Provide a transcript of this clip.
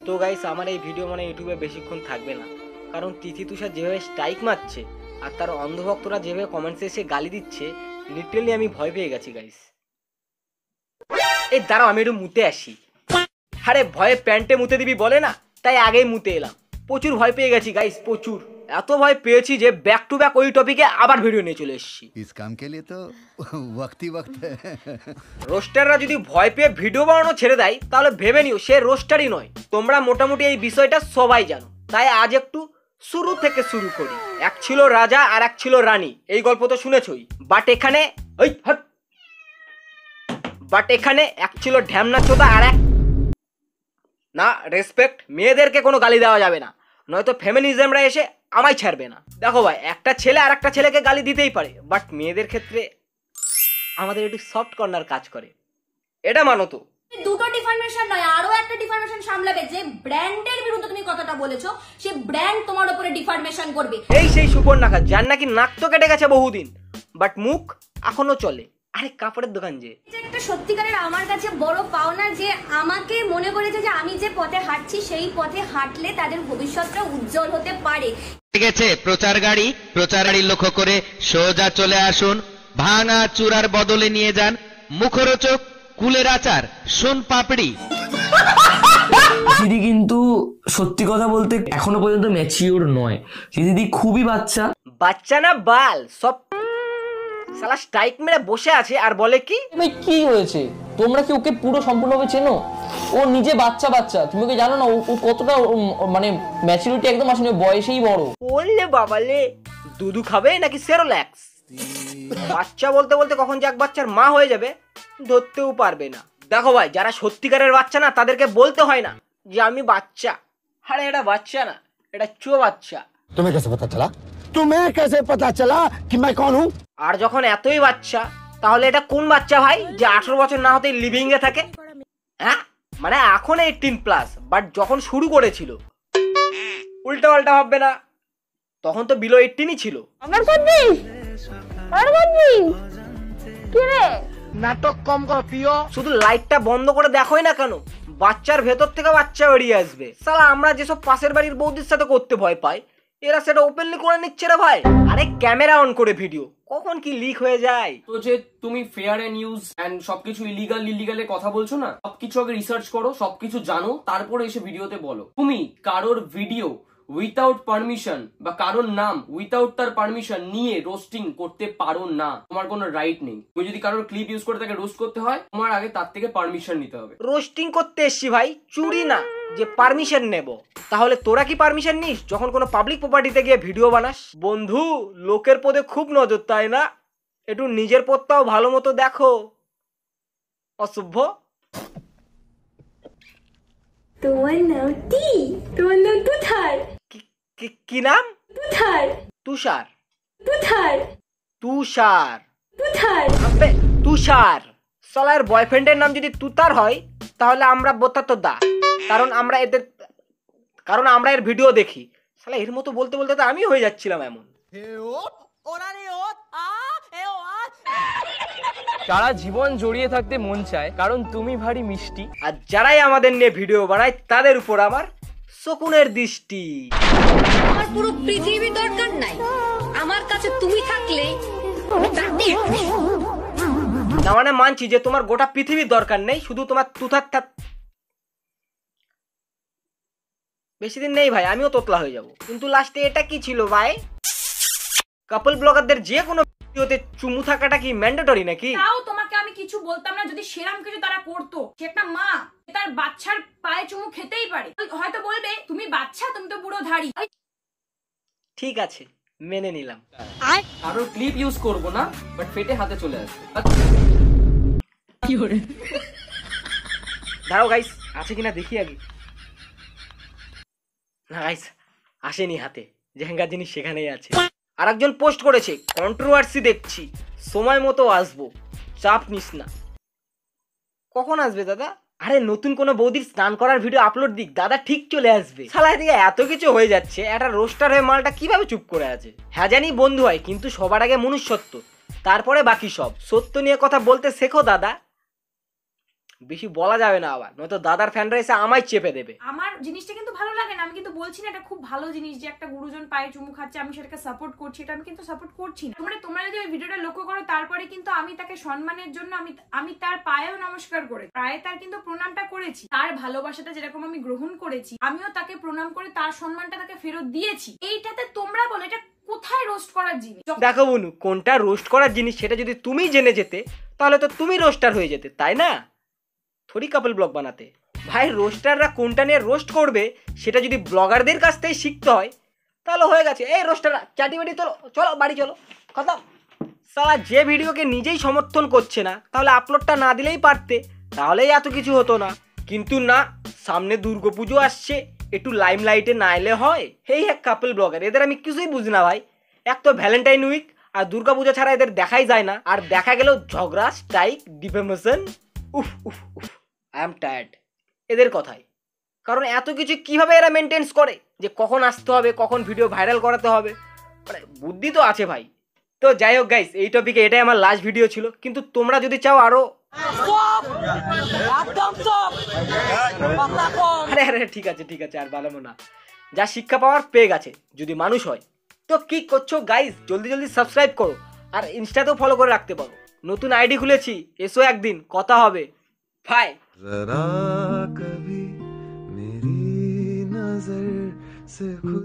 তো গাইস আমার এই ভিডিও মানে ইউটিউবে বেশিক্ষণ থাকবে না, কারণ তিথি তুষার যেভাবে স্ট্রাইক মারছে আর তার অন্ধভক্তরা যেভাবে কমেন্টসে এসে গালি দিচ্ছে, লিটারালি আমি ভয় পেয়ে গেছি গাইস। এই দাঁড়াও আমি একটু মুতে আসি। আরে ভয়ে প্যান্টে মুতে দিবি বলে না, তাই আগেই মুতে এলাম। প্রচুর ভয় পেয়ে গেছি গাইস, প্রচুর। এত ভয় পেয়েছি যে ব্যাক টু ব্যাক ওই টপিকে আবার ভিডিও নিয়ে চলে এসেছি। इस काम के लिए तो वक्त ही वक्त है। রোস্টাররা যদি ভয় পেয়ে ভিডিও বানানো ছেড়ে দেয় তাহলে ভেবে নিও সে রোস্টারই নয়। তোমরা মোটামুটি এই বিষয়টা সবাই জানো, তাই আজ একটু শুরু থেকে শুরু করি। এক ছিল রাজা আর এক ছিল রানী, এই গল্প তো শুনেছই। বাট এখানে এক ছিল ঢ্যামনা চোদা আর এক না। রেসপেক্ট, মেয়েদেরকে কোনো গালি দেওয়া যাবে না, নয়তো ফেমিনিজমরা এসে আমায় ছাড়বে না। দেখো ভাই, একটা ছেলে আর একটা ছেলেকে গালি দিতেই পারে, বাট মেয়েদের ক্ষেত্রে আমাদের একটু সফট কর্নার কাজ করে, এটা মানো তো। দুটো ডিফরমেশন নয়, আরো একটা ডিফরমেশন সামলাবে। যে ব্র্যান্ডের বিরুদ্ধে তুমি কথাটা বলেছো, সে ব্র্যান্ড তোমার উপরে ডিফরমেশন করবে। এই সেই সুপর্ণাখা যার নাকি নাক তো কেটে গেছে বহুদিন, বাট মুখ এখনো চলে। আরে কাপড়ের দোকান যে একটা সত্যিকারের আমার কাছে বড় পাওনা, যে আমাকে মনে করেছে যে আমি যে পথে হাঁটছি সেই পথে হাঁটলে তাদের ভবিষ্যৎটা উজ্জ্বল হতে পারে। ঠিক আছে, প্রচার গাড়ি লক্ষ্য করে সোজা চলে আসুন। ভাঙা চূড়ার বদলে নিয়ে যান মুখরোচক কুলের আচার, সোন পাপড়ি। দিদি কিন্তু সত্যি কথা বলতে এখনো পর্যন্ত ম্যাচিওর নয়। দিদি খুবই বাচ্চা। বাচ্চা না বাল, সব শালা স্ট্রাইক মেরে বসে আছে আর বলে কি ভাই কি হয়েছে? তোমরা কি ওকে পুরো সম্পূর্ণভাবে চেনো? ও নিজে বাচ্চা, তুমি কি জানো না ও কতটা মানে ম্যাচুরিটি একদম আসলে বয়সেই বড়। বললে বাবালে দুধু খাবে নাকি সেরোল্যাক্স? বাচ্চা বলতে বলতে কখন যে এক বাচ্চার মা হয়ে যাবে ধরতেও পারবে না। দেখো ভাই, যারা সত্যিকারের বাচ্চা না তাদেরকে বলতে হয় না যে আমি বাচ্চা। আরে এটা বাচ্চা না, এটা চো বাচ্চা। तुम्हें कैसे पता चला कि मैं कौन हूँ? আর যখন এতই বাচ্চা, তাহলে এটা কোন বাচ্চা ভাই যে 18 বছর না হতেই লিভিং এ থাকে? হ্যাঁ, মানে এখন 18+, বাট যখন শুরু করেছিল উল্টা পাল্টা ভাববে না, তখন তো বিলো 18ই ছিল। নাটক কম কর প্রিয়, শুধু লাইটটা বন্ধ করে দেখোই না কেন, বাচ্চার ভেতর থেকে বাচ্চা বেরিয়ে আসবে। সালা আমরা যেসব পাশের বাড়ির বৌদির সাথে করতে ভয় পাই, এরা সেটা ওপেনলি করে নিচ্ছে রে ভাই। আরে ক্যামেরা অন করে ভিডিও, কখন কি লিক হয়ে যায়। তো যে তুমি ফেয়ার এন্ড নিউজ এন্ড সবকিছু ইলিগালের কথা বলছো না, সবকিছু আগে রিসার্চ করো, সবকিছু জানো, তারপরে এসে ভিডিওতে বলো। তুমি কারোর ভিডিও উইথাউট পারমিশন বা কারোর নাম উইথাউট তার পারমিশন নিয়ে রোস্টিং করতে পারো না, তোমার কোনো রাইট নেই। তুমি যদি কারোর ক্লিপ ইউজ করে তাকে রোস্ট করতে হয়, তোমার আগে তার থেকে পারমিশন নিতে হবে। রোস্টিং করতে এসছি ভাই, চুরি না যে পারমিশন নেব। তাহলে তোরা কি পারমিশন নিস যখন কোনো পাবলিক প্রপার্টিতে গিয়ে ভিডিও বানাস? বন্ধু, লোকের পদে খুব নজর, তাই না? একটু নিজের পদটাও ভালো মতো দেখো, অসভ্য। তোমার নাম কি? তোমার নাম তুষার। কি নাম? তুষার। তুষার? তুষার। তুষার? তুষার। আবে তুষার সালার বয়ফ্রেন্ডের নাম যদি তুতার হয় তাহলে আমরা বোতাতো দা, কারণ আমরা এর ভিডিও দেখি। শালা এর মতো বলতে বলতে তো আমি হয়ে যাচ্ছিলাম এমন। সারা জীবন জড়িয়ে থাকতে মন চায়, কারণ তুমি ভারী মিষ্টি। আর যারাই আমাদের নিয়ে ভিডিও বানায় তাদের উপর আমার শকুনের দৃষ্টি। আমার পুরো পৃথিবী দরকার নাই, আমার কাছে তুমি থাকলে না মানে মানছি যে তোমার গোটা পৃথিবীর দরকার নেই, শুধু তোমার তুথার বেশি দিন নেই ভাই, আমিও তোতলা হয়ে যাব। কিন্তু লাস্টে এটা কি ছিল ভাই? কাপল ব্লগারদের যে কোনো ভিডিওতে চুমু থাকাটা কি ম্যান্ডেটরি নাকি? তাও তোমাকে আমি কিছু বলতাম না যদি সেরাম কিছু তারা করতো। সে একটা মা, তার বাচ্চার পায়ে চুমু খেতেই পারে। হয়তো বলবে তুমি বাচ্চা, তুমি তো পুরো ধাড়ি। ঠিক আছে, মেনে নিলাম। কারোর ক্লিপ ইউজ করবো না, বাট ফেটে হাতে চলে আসবে। দাঁড়াও গাইস, আছে কিনা দেখি আগে। না গাইস, আসেনি হাতে, যেখানকার জিনিস সেখানেই আছে। আরেকজন পোস্ট করেছে, কন্ট্রোভার্সি দেখছি, সময় মতো আসবো, চাপ নিস না। কখন আসবে দাদা? আরে নতুন কোনো বৌদির স্নান করার ভিডিও আপলোড দিক দাদা, ঠিক চলে আসবে। শালা এদিকে এত কিছু হয়ে যাচ্ছে, একটা রোস্টার হয়ে মালটা কিভাবে চুপ করে আছে? হ্যাঁ জানি বন্ধু হয়, কিন্তু সবার আগে মনুষ্যত্ব, তারপরে বাকি সব। সত্য নিয়ে কথা বলতে শেখো দাদা। বেশি বলা যাবে না আবার, নয়তো দাদার ফ্যানরা এসে আমায় চেপে দেবে। আমার জিনিসটা কিন্তু ভালো লাগে না, আমি কিন্তু বলছি না এটা খুব ভালো জিনিস যে একটা গুরুজন পায়ে চুমু খাচ্ছে আমি সেটাকে সাপোর্ট করছি, এটা আমি কিন্তু সাপোর্ট করছি না। তোমরা যদি ওই ভিডিওটা লক্ষ্য করো, তারপরে কিন্তু আমি তাকে সম্মানের জন্য আমি তার পায়েও নমস্কার করে পায়ে তার কিন্তু প্রণামটা করেছি। তার ভালোবাসাটা যেরকম আমি গ্রহণ করেছি, আমিও তাকে প্রণাম করে তার সম্মানটা তাকে ফেরত দিয়েছি। এইটাতে তোমরা বলো এটা কোথায় রোস্ট করার জিনিস? দেখো বনু, কোনটা রোস্ট করার জিনিস সেটা যদি তুমি জেনে যেতে তাহলে তো তুমি রোস্টার হয়ে যেতে, তাই না? থোড়ি কাপল ব্লগ বানাতে। ভাই রোস্টাররা কোনটা নিয়ে রোস্ট করবে সেটা যদি ব্লগারদের কাছ থেকে শিখতে হয় তাহলে হয়ে গেছে। এই রোস্টাররা চাটি বাটি চলো চলো বাড়ি চলো, কথা। সালা যে ভিডিওকে নিজেই সমর্থন করছে না তাহলে আপলোডটা না দিলেই পারতে, তাহলেই এত কিছু হতো না। কিন্তু না, সামনে দুর্গাপুজো আসছে, একটু লাইমলাইটে না এলে হয়? এই এক কাপল ব্লগার, এদের আমি কিছুই বুঝি না ভাই। এক তো ভ্যালেন্টাইন উইক আর দুর্গাপূজা ছাড়া এদের দেখাই যায় না, আর দেখা গেল ঝগড়া, স্ট্রাইক, ডিফেমেশন। উফ উফ উফ, আই এম টায়ার্ড এদের কথাই। কারণ এত কিছু কিভাবে এরা মেনটেন্স করে যে কখন আসতে হবে, কখন ভিডিও ভাইরাল করাতে হবে, মানে বুদ্ধি তো আছে ভাই। তো যাই হোক গাইস, এই টপিকে এটাই আমার লাস্ট ভিডিও ছিল। কিন্তু তোমরা যদি চাও আরো, আরে আরে ঠিক আছে আর বানাবো না, যা শিক্ষা পাওয়ার পেয়ে গেছে যদি মানুষ হয়। তো কি করছো গাইস, জলদি জলদি সাবস্ক্রাইব করো আর ইনস্টাতেও ফলো করে রাখতে পারো। নতুন আইডি খুলেছি, এসো একদিন কথা হবে। ভাই जरा कभी मेरी नजर से